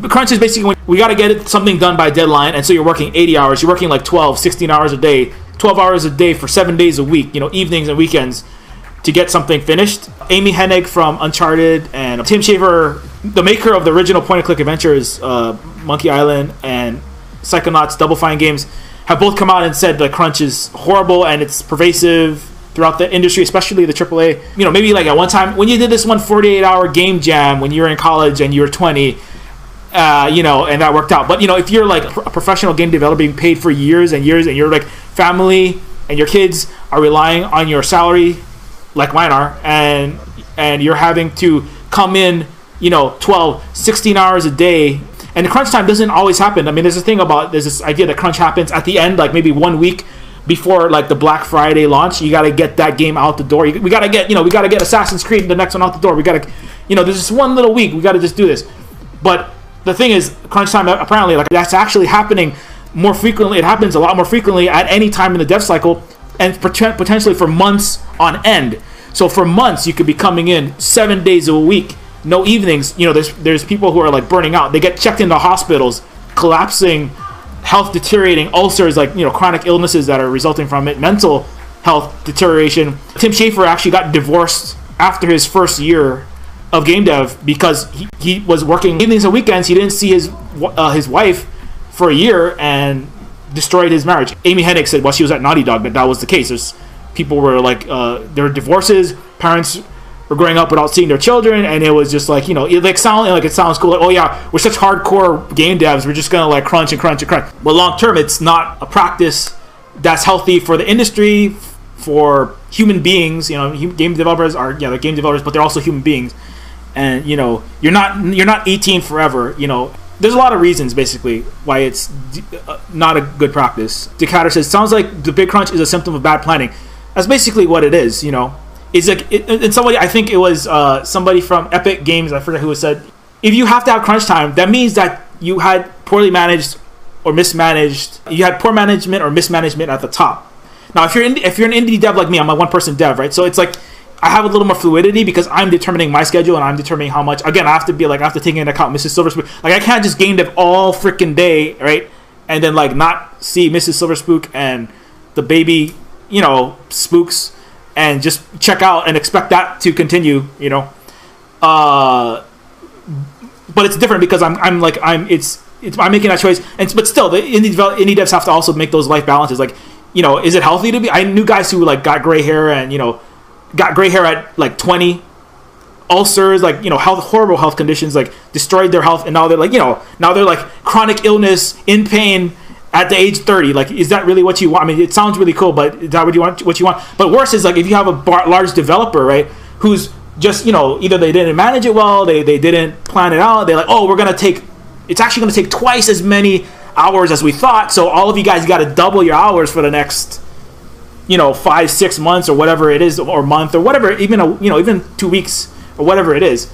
Crunch is basically when we got to get something done by deadline, and so you're working 80 hours. You're working like 12, 16 hours a day, 12 hours a day for 7 days a week, evenings and weekends, to get something finished. Amy Hennig from Uncharted and Tim Schafer, the maker of the original point-and-click adventures, Monkey Island and Psychonauts, Double Fine games, have both come out and said that crunch is horrible and it's pervasive throughout the industry, especially the AAA. Maybe like at one time when you did this one 48-hour game jam when you were in college and you were 20, and that worked out. But if you're like a professional game developer being paid for years and years, and your like family and your kids are relying on your salary, like mine are, and you're having to come in 12, 16 hours a day, and the crunch time doesn't always happen. I mean, there's this idea that crunch happens at the end, like maybe 1 week before like the Black Friday launch. You got to get that game out the door. We got to get Assassin's Creed, the next one, out the door. We got to there's just one little week, we got to just do this. But the thing is, crunch time apparently, like, that's actually happening more frequently. It happens a lot more frequently at any time in the dev cycle, and potentially for months on end. So for months you could be coming in 7 days a week, no evenings. There's people who are like burning out. They get checked into hospitals, collapsing, health deteriorating, ulcers, like chronic illnesses that are resulting from it, mental health deterioration. Tim Schafer actually got divorced after his first year of game dev because he was working evenings and weekends. He didn't see his wife for a year and destroyed his marriage. Amy Hennig said while she was at Naughty Dog that was the case. People were like, there were divorces, parents were growing up without seeing their children, and it was just like, it sounds cool, like, oh yeah, we're such hardcore game devs, we're just gonna like crunch and crunch and crunch. But long term, it's not a practice that's healthy for the industry, for human beings. Game developers are they're game developers, but they're also human beings, and you're not 18 forever. There's a lot of reasons basically why it's not a good practice. Decatur says, sounds like the big crunch is a symptom of bad planning. That's basically what it is. It's like it's somebody, I think it was somebody from Epic Games, I forget who said, if you have to have crunch time, that means that you had poorly managed or mismanaged. You had poor management or mismanagement at the top. Now, if you're an indie dev like me, I'm a one-person dev, right? So it's like I have a little more fluidity because I'm determining my schedule and I'm determining how much. Again, I have to take into account Mrs. SilverSpook. Like, I can't just game dev all freaking day, right? And then like not see Mrs. SilverSpook and the baby, spooks, and just check out and expect that to continue, But it's different because I'm making that choice, but still the indie devs have to also make those life balances. Like, is it healthy to be? I knew guys who like got gray hair and got gray hair at like 20, ulcers, like horrible health conditions, like destroyed their health, and now they're like chronic illness, in pain at the age 30. Like, is that really what you want? I mean, it sounds really cool, but is that what you want? But worse is like if you have a large developer, right, who's just either they didn't manage it well, they didn't plan it out, they're like, oh, it's actually going to take twice as many hours as we thought, so all of you guys got to double your hours for the next 5-6 months or whatever it is, or month or whatever, even 2 weeks or whatever it is.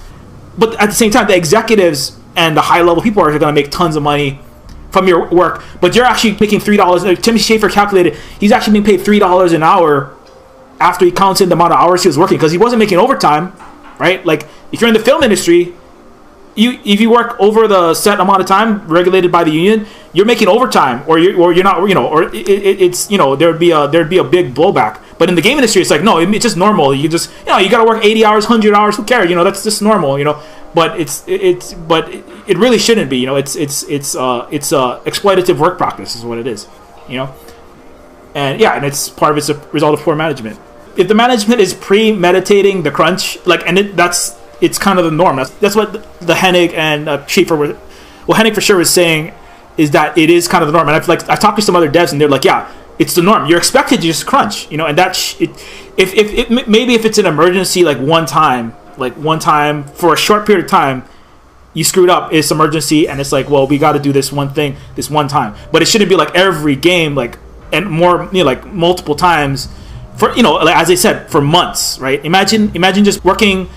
But at the same time, the executives and the high level people are going to make tons of money from your work, but you're actually making $3. Tim Schafer calculated he's actually being paid $3 an hour after he counts in the amount of hours he was working, because he wasn't making overtime, right? Like, if you're in the film industry, if you work over the set amount of time regulated by the union, you're making overtime, or you're not, it's there'd be a big blowback. But in the game industry, it's like, no, it's just normal. You just you got to work 80 hours, 100 hours. Who cares? That's just normal. But it really shouldn't be. It's exploitative work practice is what it is. And it's part of it's a result of poor management. If the management is premeditating the crunch, it's kind of the norm. That's what the Hennig and Schafer were. Well, Hennig for sure was saying is that it is kind of the norm. And I've talked to some other devs and they're like, yeah, it's the norm. You're expected to just crunch, and that's it. If it's an emergency, like one time for a short period of time, you screwed up. It's emergency, and it's like, well, we got to do this one thing this one time. But it shouldn't be like every game, like, and more, like multiple times for like, as I said, for months, right? Imagine just working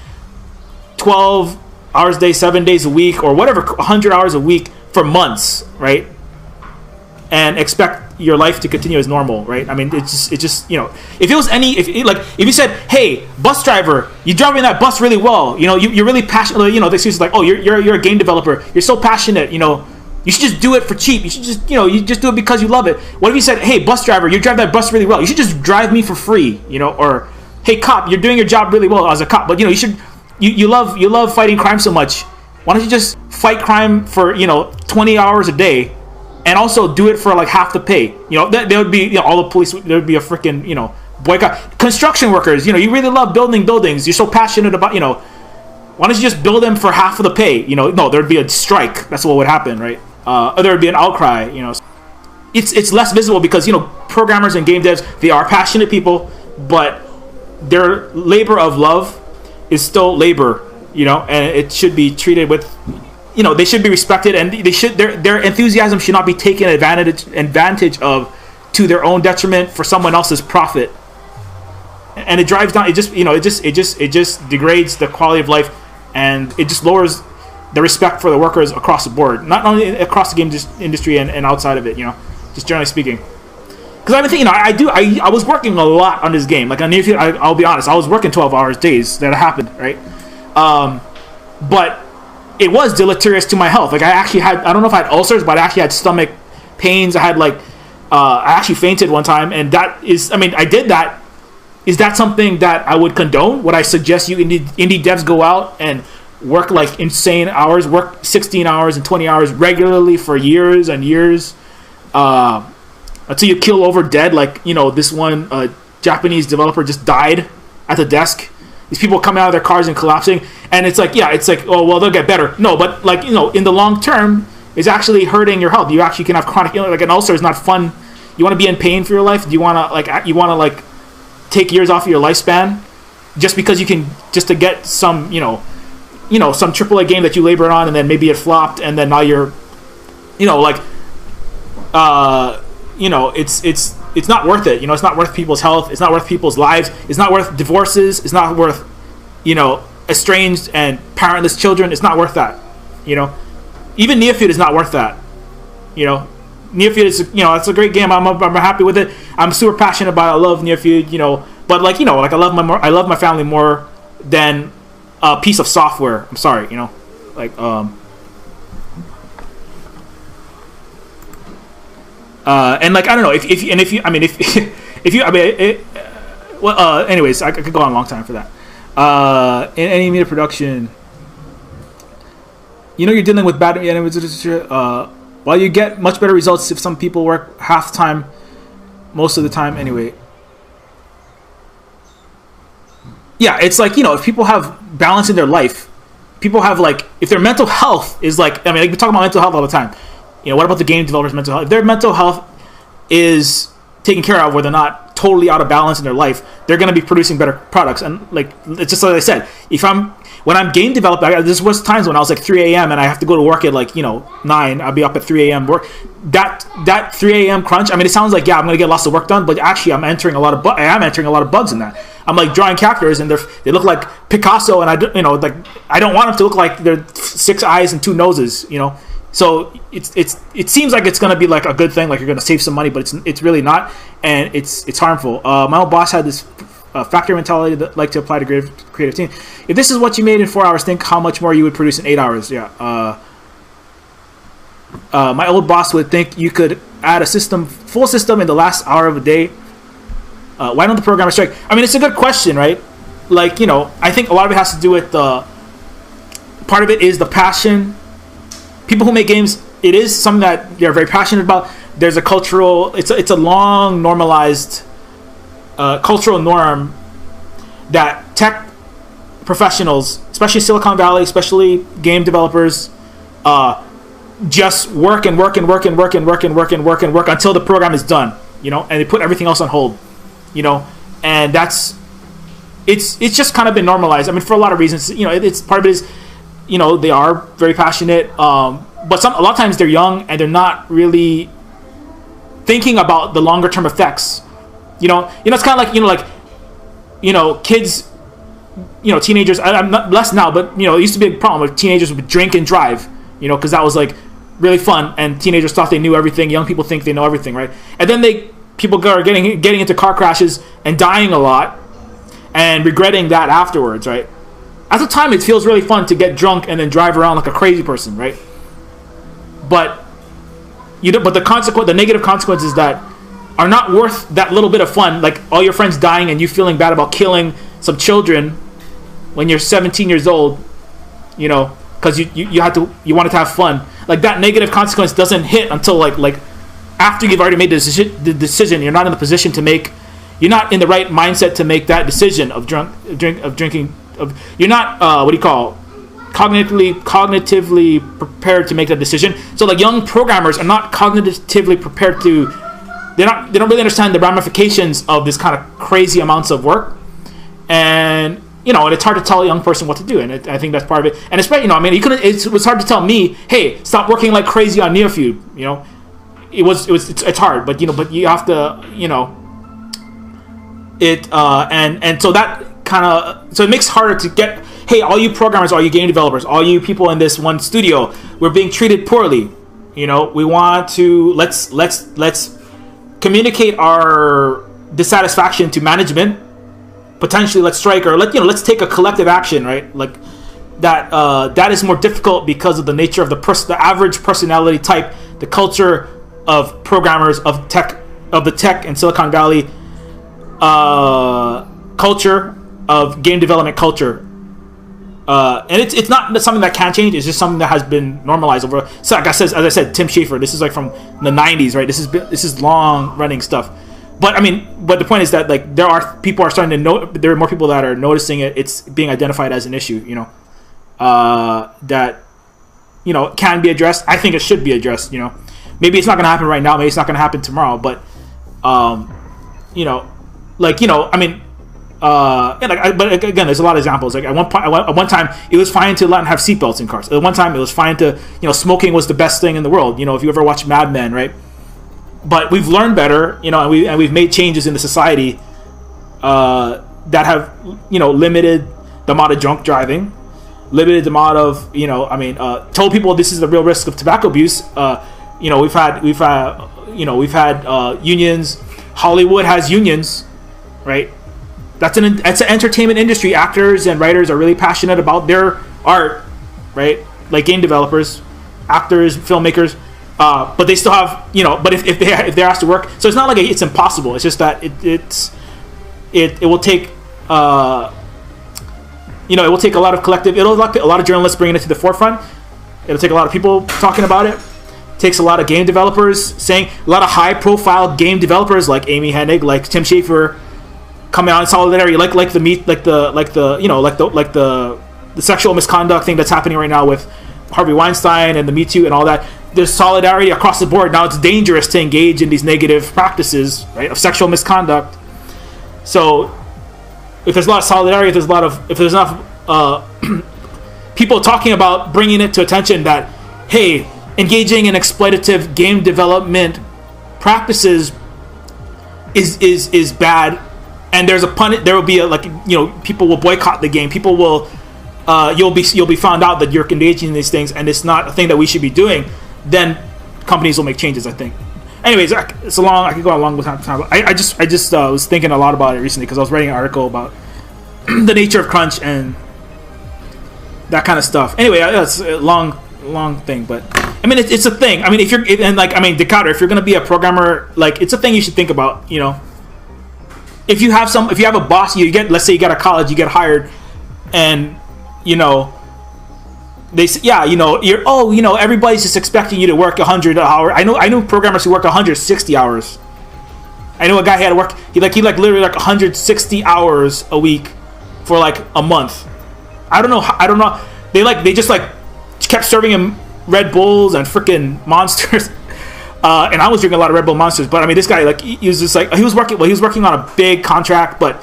12 hours a day, 7 days a week, or whatever, 100 hours a week for months, right? and expect your life to continue as normal, right? I mean, it's just if it was if you said, hey, bus driver, you're driving that bus really well, you're really passionate, the excuse is like, oh, you're a game developer, you're so passionate, you should just do it for cheap, you should just you just do it because you love it. What if you said, hey, bus driver, you drive that bus really well, you should just drive me for free, or hey, cop, you're doing your job really well as a cop, but you love fighting crime so much, why don't you just fight crime for 20 hours a day, and also do it for like half the pay? There would be all the police. There would be a freaking boycott. Construction workers. You really love building buildings. You're so passionate about Why don't you just build them for half of the pay? No, there'd be a strike. That's what would happen, right? Or there'd be an outcry. It's less visible because programmers and game devs, they are passionate people, but their labor of love is still labor. And it should be treated with. They should be respected, and their enthusiasm should not be taken advantage of to their own detriment for someone else's profit. And it drives down. It just degrades the quality of life, and it just lowers the respect for the workers across the board, not only across the game industry and outside of it. Just generally speaking. Because I've been thinking, I was working a lot on this game. Like on Near, I'll be honest, I was working 12 hours days. That happened, right? But it was deleterious to my health. Like I don't know if I had ulcers, but I actually had stomach pains. I had I actually fainted one time, and that is, I did that. Is that something that I would condone? Would I suggest you indie devs go out and work like insane hours, work 16 hours and 20 hours regularly for years and years, until you kill over dead? Like, this one Japanese developer just died at the desk. These people coming out of their cars and collapsing, and it's like, oh well, they'll get better. No, but in the long term, it's actually hurting your health. You actually can have chronic, like an ulcer is not fun. You want to be in pain for your life? Do you want to take years off of your lifespan just because you can, just to get some some AAA game that you labored on, and then maybe it flopped, and then now you're it's not worth it. It's not worth people's health. It's not worth people's lives. It's not worth divorces. It's not worth, estranged and parentless children. It's not worth that. Even Neophyte is not worth that. Neophyte is, it's a great game. I'm happy with it. I'm super passionate about it. I love Neophyte. But I love my family more than a piece of software. I'm sorry. And I don't know anyways, I could go on a long time for that. In any media production, you're dealing with bad while you get much better results if some people work half time most of the time anyway. Yeah, it's if people have balance in their life, people have if their mental health is we talk about mental health all the time. What about the game developers' mental health? If their mental health is taken care of, where they're not totally out of balance in their life, they're going to be producing better products. And it's just like I said, when I'm game developing, this was times when I was 3 a.m. and I have to go to work at 9. I'll be up at 3 a.m. work. That 3 a.m. crunch. It sounds like I'm going to get lots of work done, but actually I'm entering a lot of bugs in that. I'm drawing characters and they look like Picasso, and I don't want them to look like they're 6 eyes and 2 noses. So it seems like it's gonna be a good thing, you're gonna save some money, but it's really not, and it's harmful. My old boss had this factory mentality that to apply to creative team. If this is what you made in 4 hours, think how much more you would produce in 8 hours. Yeah. My old boss would think you could add a full system in the last hour of a day. Why don't the programmers strike? It's a good question, right? I think a lot of it has to do with part of it is the passion. People who make games, it is something that they're very passionate about. There's a cultural, it's a long normalized cultural norm that tech professionals, especially Silicon Valley, especially game developers, just work and work and work and work and work and work and work and work until the program is done, and they put everything else on hold, and it's just kind of been normalized. For a lot of reasons, it's part of it is, they are very passionate, but a lot of times they're young and they're not really thinking about the longer term effects. It's kind of kids, teenagers. I'm not less now, but it used to be a problem where teenagers would drink and drive. Because that was really fun, and teenagers thought they knew everything. Young people think they know everything, right? And then people are getting into car crashes and dying a lot and regretting that afterwards, right? At the time, it feels really fun to get drunk and then drive around like a crazy person, right? But the negative consequences that are not worth that little bit of fun, like all your friends dying and you feeling bad about killing some children when you're 17 years old, because you wanted to have fun. Like that negative consequence doesn't hit until like after you've already made the decision. You're not in the position to make. You're not in the right mindset to make that decision of drinking. You're not cognitively prepared to make that decision. So like young programmers are not cognitively prepared to. They don't really understand the ramifications of this kind of crazy amounts of work, and and it's hard to tell a young person what to do, and I think that's part of it. And especially, it was hard to tell me, hey, stop working like crazy on Neofeud. It's hard, but you have to, and so that so it makes it harder to get. Hey, all you programmers, all you game developers, all you people in this one studio, we're being treated poorly. We want to let's communicate our dissatisfaction to management. Potentially, let's strike, or let's take a collective action, right? Like that. That is more difficult because of the nature of the average personality type, the culture of programmers, of the tech and Silicon Valley culture of game development culture. And it's not something that can change. It's just something that has been normalized over. So, like as I said, Tim Schafer. This is like from the '90s, right? This is long running stuff. But the point is that like there are starting to know. There are more people that are noticing it. It's being identified as an issue. That can be addressed. I think it should be addressed. Maybe it's not going to happen right now. Maybe it's not going to happen tomorrow. But but again, there's a lot of examples. Like at one time, it was fine to let them have seatbelts in cars. At one time, it was fine to smoking was the best thing in the world. If you ever watch Mad Men, right? But we've learned better, and we've made changes in the society that have limited the amount of drunk driving, limited the amount of told people this is the real risk of tobacco abuse. We've had unions. Hollywood has unions, right? That's an entertainment industry. Actors and writers are really passionate about their art, right? Like game developers, actors, filmmakers, but they still have But if they're asked to work, so it's not like it's impossible. It's just that it will take it will take a lot of collective. It'll take a lot of journalists bringing it to the forefront. It'll take a lot of people talking about it. It takes a lot of game developers saying, a lot of high-profile game developers like Amy Hennig, like Tim Schafer, coming out in solidarity, like the sexual misconduct thing that's happening right now with Harvey Weinstein and the Me Too and all that. There's solidarity across the board. Now it's dangerous to engage in these negative practices, right, of sexual misconduct. So if there's a lot of solidarity, if there's enough people talking about bringing it to attention that, hey, engaging in exploitative game development practices is bad. And there will be people will boycott the game. People will, you'll be found out that you're engaging in these things, and it's not a thing that we should be doing. Then companies will make changes, I think. Anyways, it's a long. I could go a long time. I just was thinking a lot about it recently because I was writing an article about the nature of crunch and that kind of stuff. Anyway, it's a long thing, but I mean, it's a thing. I mean, Decoder, if you're gonna be a programmer, like it's a thing you should think about. If you have a boss, let's say you got a college, you get hired, and they say, everybody's just expecting you to work 100 hours. I know programmers who work 160 hours. I know a guy who had to work. He literally 160 hours a week for like a month. I don't know. They just kept serving him Red Bulls and freaking Monsters. And I was drinking a lot of Red Bull Monsters, but I mean, this guy he was just he was working on a big contract, but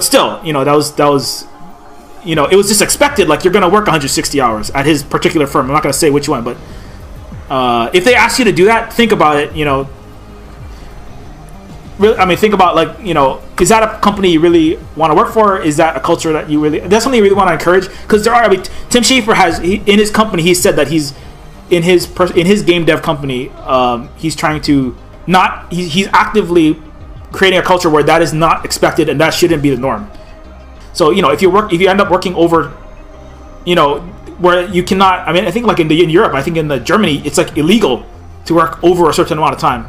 still, that was it was just expected. Like, you're gonna work 160 hours at his particular firm. I'm not gonna say which one, but if they ask you to do that, think about it. Really, I mean, think about is that a company you really want to work for? Is that a culture that's something you really want to encourage? Because Tim Schafer in his company, he said that he's in his game dev company, he's trying to not he's actively creating a culture where that is not expected and that shouldn't be the norm. So if you end up working over, where you cannot. I mean, I think like in Europe, I think in Germany, it's like illegal to work over a certain amount of time.